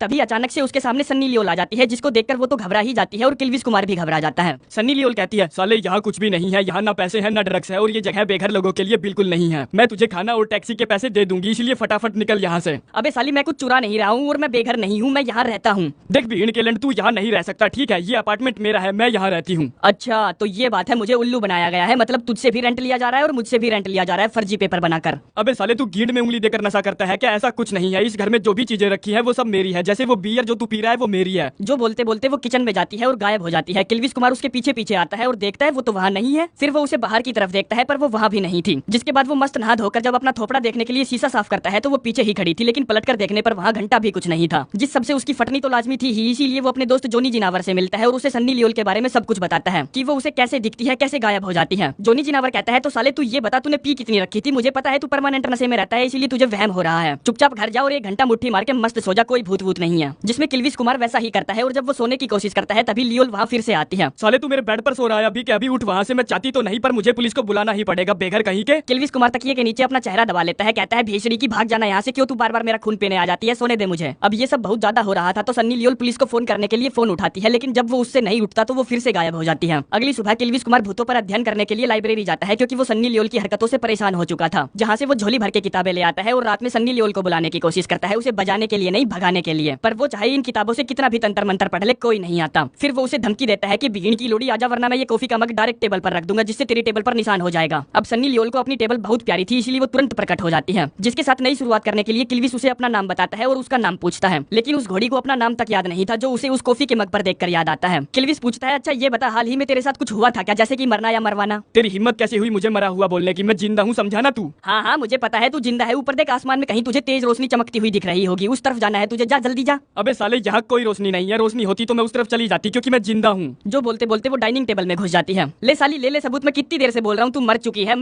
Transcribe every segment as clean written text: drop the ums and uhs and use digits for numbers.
तभी अचानक से उसके सामने सन्नी लियोल आ जाती है, जिसको देखकर वो तो घबरा ही जाती है और किल्विस कुमार भी घबरा जाता है। सन्नी लियोल कहती है, साले यहाँ कुछ भी नहीं है, यहाँ ना पैसे हैं ना ड्रग्स है और ये जगह बेघर लोगों के लिए बिल्कुल नहीं है। मैं तुझे खाना और टैक्सी के पैसे दे दूंगी, इसलिए फटाफट निकल यहाँ से। अबे साली, मैं कुछ चुरा नहीं रहा हूँ और मैं बेघर नहीं हूँ, मैं यहाँ रहता हूँ। देख भीड़ के लंड, तू यहाँ नहीं रह सकता, ठीक है? ये अपार्टमेंट मेरा है, मैं यहाँ रहती हूँ। अच्छा तो ये बात है, मुझे उल्लू बनाया गया है, मतलब तुझसे भी रेंट लिया जा रहा है और मुझसे भी रेंट लिया जा रहा है फर्जी पेपर बनाकर। अबे साले, तू गीड में उंगली देकर नशा करता है क्या? ऐसा कुछ नहीं है, इस घर में जो भी चीजें रखी है वो सब मेरी है, जैसे वो बियर जो तू पी रहा है वो मेरी है। जो बोलते बोलते वो किचन में जाती है और गायब हो जाती है। किल्विस कुमार उसके पीछे पीछे आता है और देखता है वो तो वहाँ नहीं है। फिर वो उसे बाहर की तरफ देखता है पर वो वहाँ भी नहीं थी। जिसके बाद वो मस्त नहा धोकर जब अपना थोपड़ा देखने के लिए शीशा साफ करता है तो वो पीछे ही खड़ी थी, लेकिन पलटकर देखने पर वहाँ घंटा भी कुछ नहीं था। जिस सबसे उसकी फटनी तो लाजमी थी ही, इसीलिए वो अपने दोस्त जोनी जिनावर से मिलता है और उसे सन्नी लियोल के बारे में सब कुछ बताता है कि वो उसे कैसे दिखती है, कैसे गायब हो जाती है। जोनी जिनावर कहता है, तो साले तू ये बता, तूने पी कितनी रखी थी? मुझे पता है तू परमानेंट नशे में रहता है, इसीलिए तुझे वहम हो रहा है। चुपचाप घर जाओ और 1 घंटा मुट्ठी मार के मस्त सो जा, कोई भूत वूत नहीं है। जिसमें किल्विस कुमार वैसा ही करता है और जब वो सोने की कोशिश करता है तभी लियोल वहाँ फिर से आती है। साले तू मेरे बेड पर सो रहा है अभी के अभी, उठ वहाँ से। मैं चाहती तो नहीं पर मुझे पुलिस को बुलाना ही पड़ेगा, बेघर कहीं के। किल्विस कुमार तकिए के नीचे अपना चेहरा दबा लेता है, कहता है, भेषड़ी की भाग जाना यहाँ से, क्यों तू बार बार मेरा खून पीने आ जाती है, सोने दे मुझे। अब ये सब बहुत ज्यादा हो रहा था तो सन्नी लियोल पुलिस को फोन करने के लिए फोन उठाती है, लेकिन जब वो उससे नहीं उठता तो वो फिर से गायब हो जाती है। अगली सुबह किल्विस कुमार भूतों पर अध्ययन करने के लिए लाइब्रेरी जाता है, क्योंकि वो सन्नी लियोल की हरकतों से परेशान हो चुका था। जहाँ से वो झोली भर के किताबें ले आता है और रात में सन्नी लियोल को बुलाने की कोशिश करता है, उसे बजाने के लिए नहीं, भगाने के लिए। पर वो चाहे इन किताबों से कितना भी तंत्र मंत्र पढ़ ले, कोई नहीं आता। फिर वो उसे धमकी देता है कि भीड़ की लोड़ी आजा, वरना मैं ये कॉफी का मग डायरेक्ट टेबल पर रख दूंगा, जिससे तेरी टेबल पर निशान हो जाएगा। अब सन्नी लियोल को अपनी टेबल बहुत प्यारी थी, इसलिए वो तुरंत प्रकट हो जाती है। जिसके साथ नई शुरुआत करने के लिए किल्विस उसे अपना नाम बताता है और उसका नाम पूछता है, लेकिन उस घोड़ी को अपना नाम तक याद नहीं था जो उसे उस कॉफी के मग पर देखकर याद आता है। किल्विस पूछता है, अच्छा ये बता, हाल ही में तेरे साथ कुछ हुआ था क्या, जैसे कि मरना या मरवाना? तेरी हिम्मत कैसे हुई मुझे मरा हुआ बोलने की? मैं जिंदा हूँ, समझाना तू। हाँ हाँ मुझे पता है तू जिंदा है, ऊपर देख आसमान में कहीं तुझे तेज रोशनी चमकती हुई दिख रही होगी, उस तरफ जाना है तुझे, जा जल्दी जा। अबे साले, यहाँ कोई रोशनी नहीं है, रोशनी होती तो मैं उस तरफ चली जाती, क्योंकि मैं जिंदा हूँ। जो बोलते बोलते वो डाइनिंग टेबल में घुस जाती है। ले साली ले सबूत, मैं कितनी देर से बोल रहा हूँ, तू मर चुकी है,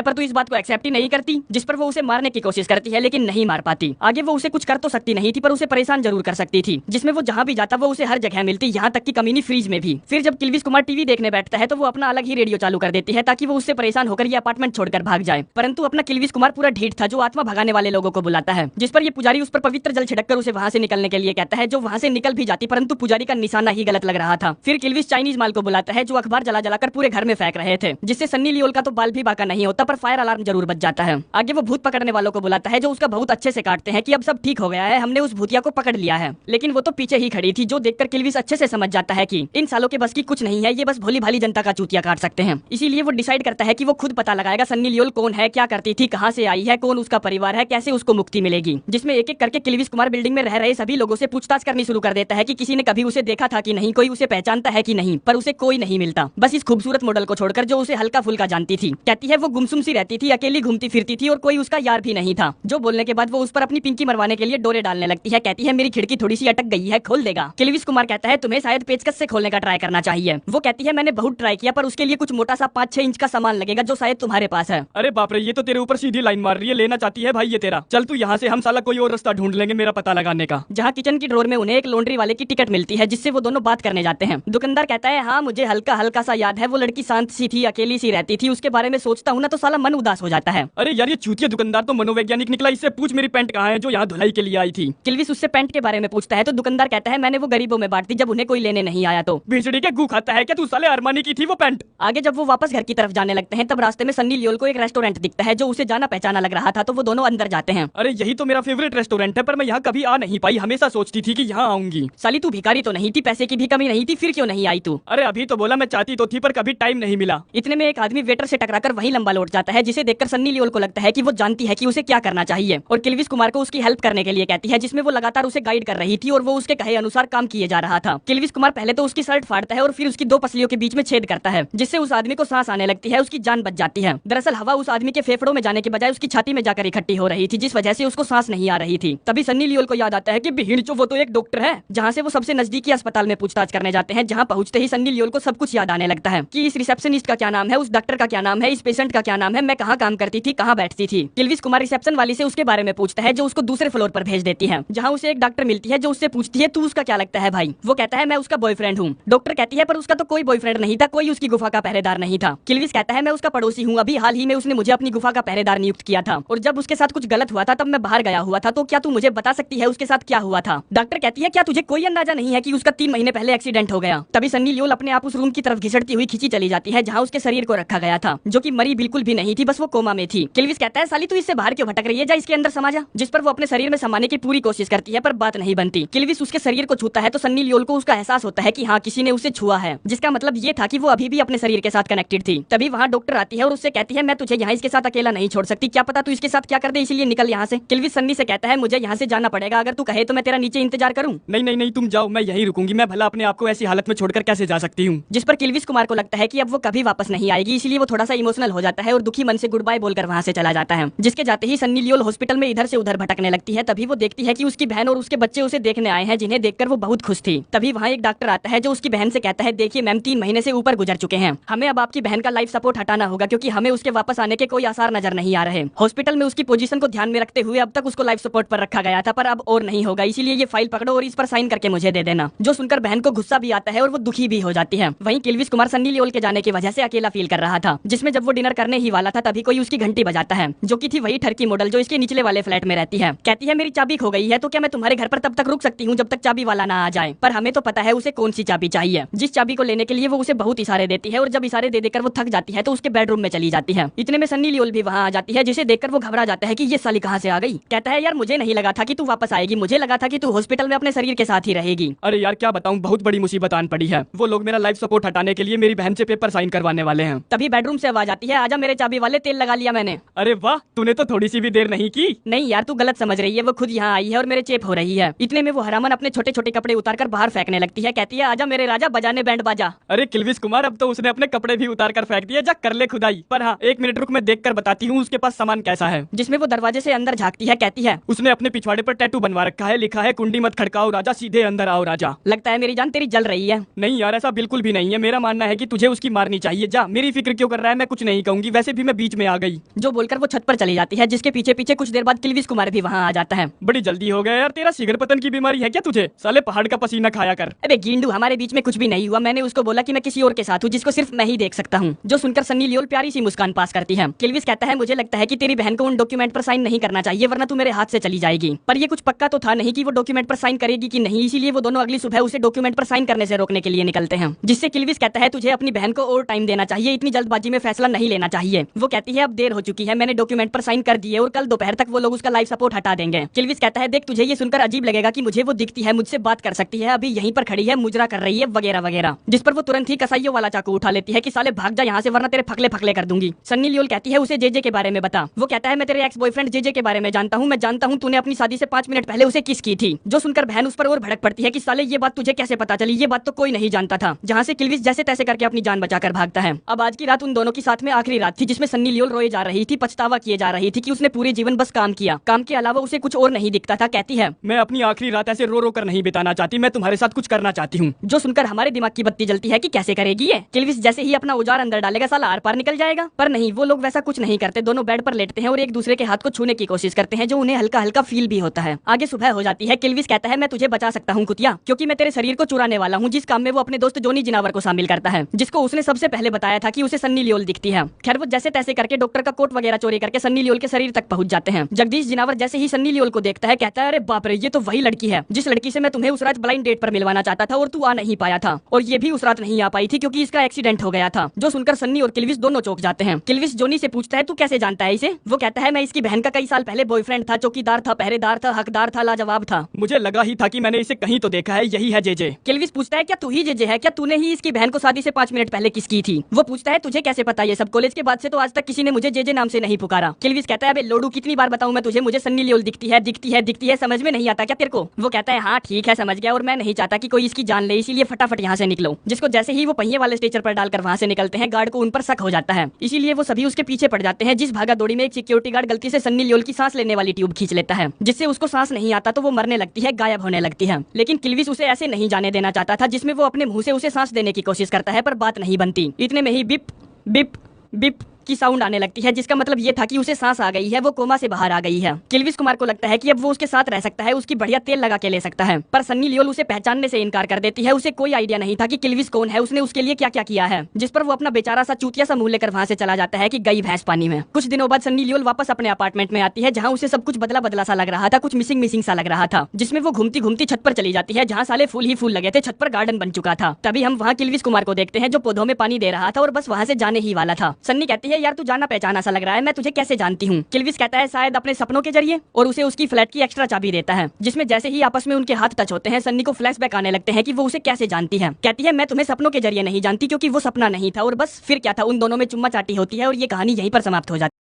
पर तू इस बात को एक्सेप्ट ही नहीं करती। जिस पर वो उसे मारने की कोशिश करती है लेकिन नहीं मार पाती। आगे वो उसे कुछ कर तो सकती नहीं थी पर उसे परेशान जरूर कर सकती थी, जिसमें वो जहाँ भी जाता वो उसे हर जगह मिलती, यहाँ तक कि कमीनी फ्रिज में भी। फिर जब किल्विस कुमार टीवी देखने बैठता है तो वो अपना अलग ही रेडियो चालू कर देती है ताकि वो उससे परेशान होकर ये अपार्टमेंट छोड़कर भाग जाए। परंतु अपना किल्विस कुमार पूरा ढीठ था जो आत्मा भगाने वाले लोगों को बुलाता है, जिस पर ये पुजारी उस पर पवित्र जल छिड़ककर उसे वहाँ से निकलने के लिए कहता है, जो वहाँ से निकल भी जाती, परंतु पुजारी का निशाना ही गलत लग रहा था। फिर किल्विस चाइनीज माल को बुलाता है जो अखबार जला जलाकर पूरे घर में फेंक रहे थे, जिससे सन्नी लियोल का तो बाल भी बाका नहीं होता पर फायर अलार्म जरूर बच जाता है। आगे वो भूत पकड़ने वालों को बुलाता है जो उसका बहुत अच्छे से काटते हैं कि अब सब ठीक हो गया है, हमने उस भूतिया को पकड़ लिया है। लेकिन वो तो पीछे ही खड़ी थी, जो देखकर किल्विस अच्छे से समझ जाता है कि इन सालों के बस की कुछ नहीं है, ये बस भोली भाली जनता का चूतिया काट सकते हैं। इसीलिए वो डिसाइड करता है कि वो खुद पता लगाएगा सन्नी लियोल कौन है, क्या करती थी, कहाँ से आई है, कौन उसका परिवार है, कैसे उसको मुक्ति मिलेगी। जिसमें एक एक करके किल्विस कुमार बिल्डिंग में रह रहे सभी लोगों से पूछताछ करनी शुरू कर देता है कि किसी ने कभी उसे देखा था कि नहीं, कोई उसे पहचानता है कि नहीं, पर उसे कोई नहीं मिलता, बस इस खूबसूरत मॉडल को छोड़कर जो उसे हल्का फुल्का जानती थी। कहती है वो गुमसुम सी रहती थी, अकेली घूमती फिरती थी और कोई उसका यार भी नहीं था। जो बोलने के बाद वो उस पर अपनी पिंकी मरवाने के लिए डोरे डालने लगती है, कहती है मेरी खिड़की थोड़ी सी अटक गई है, खोल देगा। किल्विस कुमार कहता है तुम्हें शायद पेचकस से खोलने का ट्राई करना चाहिए। वो कहती है मैंने बहुत ट्राई किया पर उसके लिए कुछ मोटा सा 5-6 इंच का सामान लगेगा जो शायद तुम्हारे पास है। अरे बाप रे, ये तो तेरे ऊपर सीधी लाइन मार रही है, लेना चाहती है भाई ये तेरा। चल तू यहाँ से, हम साला कोई और रास्ता ढूंढ लेंगे मेरा पता लगाने का। जहाँ किचन की ड्रॉर में उन्हें एक लॉन्ड्री वाले की टिकट मिलती है, जिससे वो दोनों बात करने जाते हैं। दुकानदार कहता है हाँ मुझे हल्का हल्का सा याद है, वो लड़की शांत सी थी, अकेली सी रहती थी, उसके बारे में सोचता हूँ ना तो साला मन उदास हो जाता है। अरे यार ये चूतिया दुकानदार तो मनोवैज्ञानिक निकला, इससे पूछ मेरी पैंट कहाँ है जो यहाँ धुलाई के लिए आई थी। किल्विस उससे पैंट के बारे में पूछता है तो दुकानदार कहता है मैंने वो गरीबों में बांट दी जब उन्हें कोई लेने नहीं आया। तो भेजड़ी के गू खाता है क्या तू, साले अरमानी की थी वो पैंट। आगे जब वो वापस घर की तरफ जाने लगते हैं तब रास्ते में सन्नी लियोल को एक रेस्टोरेंट दिखता है जो उसे जाना पहचाना लग रहा था, तो वो दोनों अंदर जाते हैं। अरे यही तो मेरा फेवरेट रेस्टोरेंट है पर मैं यहाँ कभी आ नहीं पाई, हमेशा सोचती थी कि यहाँ आऊंगी। साली तू भिखारी तो नहीं थी, पैसे की भी कमी नहीं थी, फिर क्यों नहीं आई तू? अरे अभी तो बोला मैं चाहती तो थी पर कभी टाइम नहीं मिला। इतने में एक आदमी वेटर से टकराकर वहीं लंबा लौट जाता है, जिसे देखकर सन्नी लियोल को लगता है कि वो जानती है कि उसे क्या करना चाहिए और किल्विस कुमार को उसकी हेल्प करने के लिए कहती है, जिसमें वो लगातार उसे गाइड कर रही थी और वो उसके कहे अनुसार काम किए जा रहा था। किल्विस कुमार पहले तो उसकी शर्ट फाड़ता है और फिर उसकी 2 पसलियों के बीच में छेद करता है, जिससे उस आदमी को सांस आने लगती है, उसकी जान बच जाती है। दरअसल हवा उस आदमी के फेफड़ों में जाने के बजाय उसकी छाती में जाकर इकट्ठी हो रही थी, जिस वजह से उसको सांस नहीं आ रही थी। तभी सन्नी लियोल को याद आता है कि भीड़ वो तो एक डॉक्टर है, जहाँ से वो सबसे नजदीकी अस्पताल में पूछताछ करने जाते हैं। जहाँ पहुँचते ही सन्नी लियोल को सब कुछ याद आने लगता है कि इस रिसेप्शनिस्ट का क्या नाम है, उस डॉक्टर का क्या नाम है, इस पेशेंट का क्या नाम है, मैं कहाँ काम करती थी, कहाँ बैठती थी। किल्विस कुमार रिसेप्शन वाली से उसके बारे में पूछता है जो उसको दूसरे फ्लोर पर भेज देती है, जहाँ उसे एक डॉक्टर मिलती है जो उससे पूछती है तू उसका क्या लगता है भाई? वो कहता है मैं उसका बॉयफ्रेंड हूँ। डॉक्टर कहती है पर उसका तो कोई बॉयफ्रेंड नहीं था, कोई उसकी गुफा का पहरेदार नहीं था। किल्विस कहता है मैं उसका पड़ोसी हूँ, अभी हाल ही में उसने मुझे अपनी गुफा का पहरेदार नियुक्त किया था और जब उसके साथ कुछ गलत हुआ था तब मैं बाहर गया हुआ था, तो क्या तू मुझे बता सकती है उसके साथ क्या हुआ था। डॉक्टर कहती है क्या तुझे कोई अंदाजा नहीं है कि उसका 3 महीने पहले एक्सीडेंट हो गया। तभी सन्नी लियोल अपने आप उस रूम की तरफ घिसटती हुई खींची चली जाती है जहाँ उसके शरीर को रखा गया था, जो कि मरी बिल्कुल भी नहीं थी, बस वो कोमा में थी। किल्विस कहता है साली तू इससे बाहर क्यों भटक रही है, जा इसके अंदर समा जा। जिस पर वो अपने शरीर में समाने की पूरी कोशिश करती है पर बात नहीं बनती। किल्विस उसके शरीर को छूता है तो सन्नी लियोल को उसका एहसास होता है कि हाँ किसी ने उसे छुआ है, जिसका मतलब ये था कि वो अभी भी अपने शरीर के साथ कनेक्टेड थी। तभी वहाँ डॉक्टर आती है और उससे कहती है मैं तुझे यहाँ इसके साथ अकेला नहीं छोड़ सकती, क्या पता तू इसके साथ क्या कर दे, इसीलिए निकल यहाँ से। किल्विस सन्नी से कहता है मुझे यहाँ से जाना पड़ेगा, अगर तू कहे तो मैं तेरा नीचे इंतजार करूँ। नहीं नहीं नहीं, तुम जाओ, मैं यहीं रुकूंगी, मैं भला अपने आप को ऐसी हालत में छोड़कर कैसे जा सकती हूँ। जिस पर किल्विस कुमार को लगता है कि अब वो कभी वापस नहीं आएगी, इसलिए वो थोड़ा सा इमोशनल हो जाता है और दुखी मन से गुड बाय बोलकर वहाँ से चला जाता है। जिसके जाते ही सन्नी लियोल हॉस्पिटल में इधर से उधर भटकने लगती है। तभी वो देखती है कि उसकी बहन और उसके बच्चे उसे देखने आए हैं, जिन्हें देखकर वो बहुत खुश थी। तभी वहाँ एक डॉक्टर आता है जो उसकी बहन से कहता है देखिए मैम 3 महीने से ऊपर गुजर चुके हैं, हमें अब आपकी बहन का लाइफ सपोर्ट हटाना होगा क्योंकि हमें उसके वापस आने के कोई आसार नजर नहीं आ रहे। हॉस्पिटल में उसकी पोजीशन को ध्यान में रखते हुए अब तक उसको लाइफ सपोर्ट पर रखा गया था, पर अब और नहीं होगा, इसीलिए ये फाइल पकड़ो और इस पर साइन करके मुझे दे देना। जो सुनकर बहन को गुस्सा भी आता है और वो दुखी भी हो जाती है। वहीं किल्विस कुमार सन्नी लियोल के जाने की वजह से अकेला फील कर रहा था, जिसमें जब वो डिनर करने ही वाला था तभी कोई उसकी घंटी बजाता है, जो कि थी वही ठरकी मॉडल जो इसके निचले वाले फ्लैट में रहती है। कहती है मेरी चाबी खो गई है तो क्या मैं तुम्हारे घर पर तब तक रुक सकती हूँ जब तक चाबी वाला ना आ जाए। पर हमें तो पता है उसे कौन सी चाबी चाहिए। जिस चाबी को लेने के लिए वो उसे बहुत इशारे देती है और जब इशारे दे देकर वो थक जाती है तो उसके बेडरूम में चली जाती है। इतने में सन्नी लियोल भी वहाँ आ जाती है, जिसे देखकर वो घबरा जाता है कि ये साली कहाँ से आ गई। कहता है यार मुझे नहीं लगा था कि तू वापस आएगी, मुझे लगा था कि तू हॉस्पिटल में अपने शरीर के साथ ही रहेगी। अरे यार क्या बताऊं, बहुत बड़ी मुसीबत आन पड़ी है। वो लोग मेरा लाइफ सपोर्ट हटाने के लिए मेरी बहन से पेपर साइन करवाने वाले हैं। तभी बेडरूम से आवाज आती है आजा मेरे चाबी वाले, तेल लगा लिया मैंने। अरे वाह, तूने तो थोड़ी सी भी देर नहीं की। नहीं यार तू गलत समझ रही है, वो खुद यहाँ आई है और मेरे चेप हो रही है। इतने में वो हरामन अपने छोटे छोटे कपड़े उतारकर बाहर फेंकने लगती है। कहती है आजा मेरे राजा बजाने बैंड बाजा। अरे किल्विस कुमार, अब तो उसने अपने कपड़े भी उतार कर फेंक दिए, जा कर ले खुदाई। पर हाँ 1 मिनट रुक, मैं देख कर बताती हूँ उसके पास सामान कैसा है। जिसमें वो दरवाजे से अंदर झांकती है। कहती है उसने अपने पिछवाड़े पर टैटू बनवा रखा है, लिखा है कुंडी मत खड़काओ राजा, सीधे अंदर आओ राजा। लगता है मेरी जान तेरी जल रही है। नहीं यार ऐसा बिल्कुल भी नहीं है, मेरा मानना है कि तुझे उसकी मारनी चाहिए। जा, मेरी फिक्र क्यों कर रहा है, मैं कुछ नहीं कहूंगी, वैसे भी मैं बीच में आ गई। जो बोलकर वो छत पर चली जाती है, जिसके पीछे पीछे कुछ देर बाद किल्विस कुमार भी वहाँ आ जाता है। बड़ी जल्दी हो गया यार, तेरा सिगड़ पतन की बीमारी है क्या तुझे? साले पहाड़ का पसीना खाया कर। अबे गेंडू हमारे बीच में कुछ भी नहीं हुआ, मैंने उसको बोला कि मैं किसी और के साथ हूँ जिसको सिर्फ मैं ही देख सकता हूँ। जो सुनकर सन्नी लियोल प्यारी सी मुस्कान पास करती है। किल्विस कहता है मुझे लगता है कि तेरी बहन को उन डॉक्यूमेंट पर साइन नहीं करना चाहिए वरना तू मेरे हाथ से चली जाएगी। पर ये कुछ पक्का तो था नहीं कि वो डॉक्यूमेंट पर साइन करेगी कि नहीं, इसीलिए वो दोनों अगली सुबह उसे डॉक्यूमेंट पर साइन करने से रोकने के लिए निकलते हैं। जिससे किल्विस कहता है तुझे अपनी बहन को और टाइम देना चाहिए, इतनी जल्दबाजी में फैसला नहीं लेना चाहिए। वो कहती है अब देर हो चुकी है, मैंने डॉक्यूमेंट पर साइन कर दिए और कल दोपहर तक वो लोग उसका लाइफ सपोर्ट हटा देंगे। किल्विस कहता है देख तुझे ये सुनकर अजीब लगेगा कि मुझे वो दिखती है, मुझसे बात कर सकती है, अभी यहीं पर खड़ी है, मुजरा कर रही है वगैरह वगैरह। जिस पर वो तुरंत ही कसाईयों वाला चाकू उठा लेती है कि साले भाग जा यहाँ से वरना तेरे फकले फकले कर दूंगी। सन्नी लियोल कहती है उसे जेजे के बारे में बता। वो कहता है मैं तेरे एक्स बॉयफ्रेंड जेजे के बारे में जानता हूँ, मैं जानता हूँ तूने अपनी शादी से 5 मिनट पहले उसे किस की थी। जो सुनकर बहन उस पर और भड़क पड़ती है कि साले ये बात तुझे कैसे पता चली, ये बात तो कोई नहीं जानता था। जहाँ से किल्विस जैसे तैसे करके अपनी जान बचाकर भागता है। अब आज की रात उन दोनों की साथ में आखिरी रात थी, जिसमें सन्नी लियोल रोए जा रही थी, पछतावा किए जा रही थी कि उसने पूरे जीवन बस काम किया, काम के अलावा उसे कुछ और नहीं दिखता था। कहती है मैं अपनी आखिरी रात ऐसे रो रो कर नहीं बिताना चाहती, मैं तुम्हारे साथ कुछ करना चाहती हूँ। जो सुनकर हमारे दिमाग की बत्ती जलती है कि कैसे करेगी ये। किल्विस जैसे ही अपना औजार अंदर डालेगा साला आर पार निकल जाएगा, पर नहीं वो लोग वैसा कुछ नहीं करते। दोनों बेड पर लेटते हैं और एक दूसरे के हाथ को छूने की कोशिश करते हैं, जो उन्हें हल्का हल्का फील भी होता है। आगे सुबह हो जाती है। किल्विस कहता है मैं तुझे बचा सकता हूँ कुतिया, क्योंकि मैं तेरे शरीर को चुराने वाला हूँ, जिस काम में वो अपने दोस्त जोनी जिनावर को शामिल करता है, जिसको उसने सबसे पहले बताया था कि उसे सन्नी लियोल दिखती है। खैर वो जैसे तैसे करके डॉक्टर का कोट वगैरह चोरी करके सन्नी लियोल के शरीर तक पहुंच जाते हैं। जगदीश जिनावर जैसे ही सन्नी लियोल को देखता है कहता है अरे बाप रे, ये तो वही लड़की है जिस लड़की से मैं तुम्हें उस रात ब्लाइंड डेट पर मिलवाना चाहता था और तू आ नहीं पाया था, और ये भी उस रात नहीं आ पाई थी क्योंकि इसका एक्सीडेंट हो गया था। जो सुनकर सन्नी और किल्विस दोनों चौंक जाते हैं। किल्विस जोनी से पूछता है तू कैसे जानता है इसे। वो कहता है मैं इसकी बहन का कई साल पहले बॉयफ्रेंड था, चौकीदार था, पहरेदार था, हकदार था, लाजवाब था। मुझे लगा ही था कि मैंने इसे कहीं तो देखा है, यही है जेजे। किल्विस पूछता है क्या तू ही जेजे है, क्या तूने ही इसकी बहन को शादी से 5 मिनट पहले किस की थी। वो पूछता है तुझे कैसे पता ये सब, कॉलेज के बाद से तो आज तक किसी ने मुझे जेजे नाम से नहीं पुकारा। किल्विस कहता है लोडू कितनी बार बताऊं मैं तुझे, मुझे सन्नी लियोल दिखती है दिखती है दिखती है, समझ में नहीं आता क्या तेरे को। वो कहता है हाँ ठीक है समझ गया, और मैं नहीं चाहता कि कोई इसकी जान ले, इसीलिए फटाफट यहाँ से निकलो। जिसको जैसे ही वो पहिए वाले स्ट्रेचर पर डालकर वहाँ से निकलते हैं, गार्ड को उन पर शक हो जाता है, इसीलिए वो सभी उसके पीछे पड़ जाते हैं। जिस भागा दौड़ी में एक सिक्योरिटी गार्ड गलती से सन्नी लियोल की सांस लेने वाली ट्यूब खींच लेता है, जिससे उसको सांस नहीं आता तो वो मरने लगती है, गायब होने लगती है। लेकिन किल्विस उसे ऐसे नहीं जाने देना चाहता था, जिसमें वो अपने मुंह से उसे सांस देने की कोशिश करता है पर बात नहीं बनती। इतने में ही बिप बिप बिप की साउंड आने लगती है, जिसका मतलब ये था कि उसे सांस आ गई है, वो कोमा से बाहर आ गई है। किल्विस कुमार को लगता है कि अब वो उसके साथ रह सकता है, उसकी बढ़िया तेल लगा के ले सकता है, पर सन्नी लियोल उसे पहचानने से इनकार कर देती है। उसे कोई आइडिया नहीं था कि किल्विस कौन है, उसने उसके लिए क्या क्या किया है, जिस पर वो अपना बेचारा सा चूतिया सा मुंह लेकर वहां से चला जाता है कि गई भैंस पानी में। कुछ दिनों बाद सन्नी लियोल वापस अपने अपार्टमेंट में आती है, जहाँ उसे सब कुछ बदला बदला सा लग रहा था, कुछ मिसिंग मिसिंग सा लग रहा था, जिसमें वो घूमती घूमती छत पर चली जाती है, जहाँ साले फूल ही फूल लगे थे, छत पर गार्डन बन चुका था। तभी हम वहाँ किल्विस कुमार को देखते हैं, जो पौधों में पानी दे रहा था और बस वहाँ से जाने ही वाला था। सन्नी कहती है, यार तू जाना पहचाना सा लग रहा है, मैं तुझे कैसे जानती हूँ। किल्विस कहता है, शायद अपने सपनों के जरिए, और उसे उसकी फ्लैट की एक्स्ट्रा चाबी देता है, जिसमें जैसे ही आपस में उनके हाथ टच होते हैं, सन्नी को फ्लैशबैक आने लगते हैं कि वो उसे कैसे जानती है। कहती है, मैं तुम्हें सपनों के जरिए नहीं जानती, क्योंकि वो सपना नहीं था। और बस फिर क्या था, उन दोनों में चुम्मा चाटी होती है और ये कहानी यहीं पर समाप्त हो जाती है।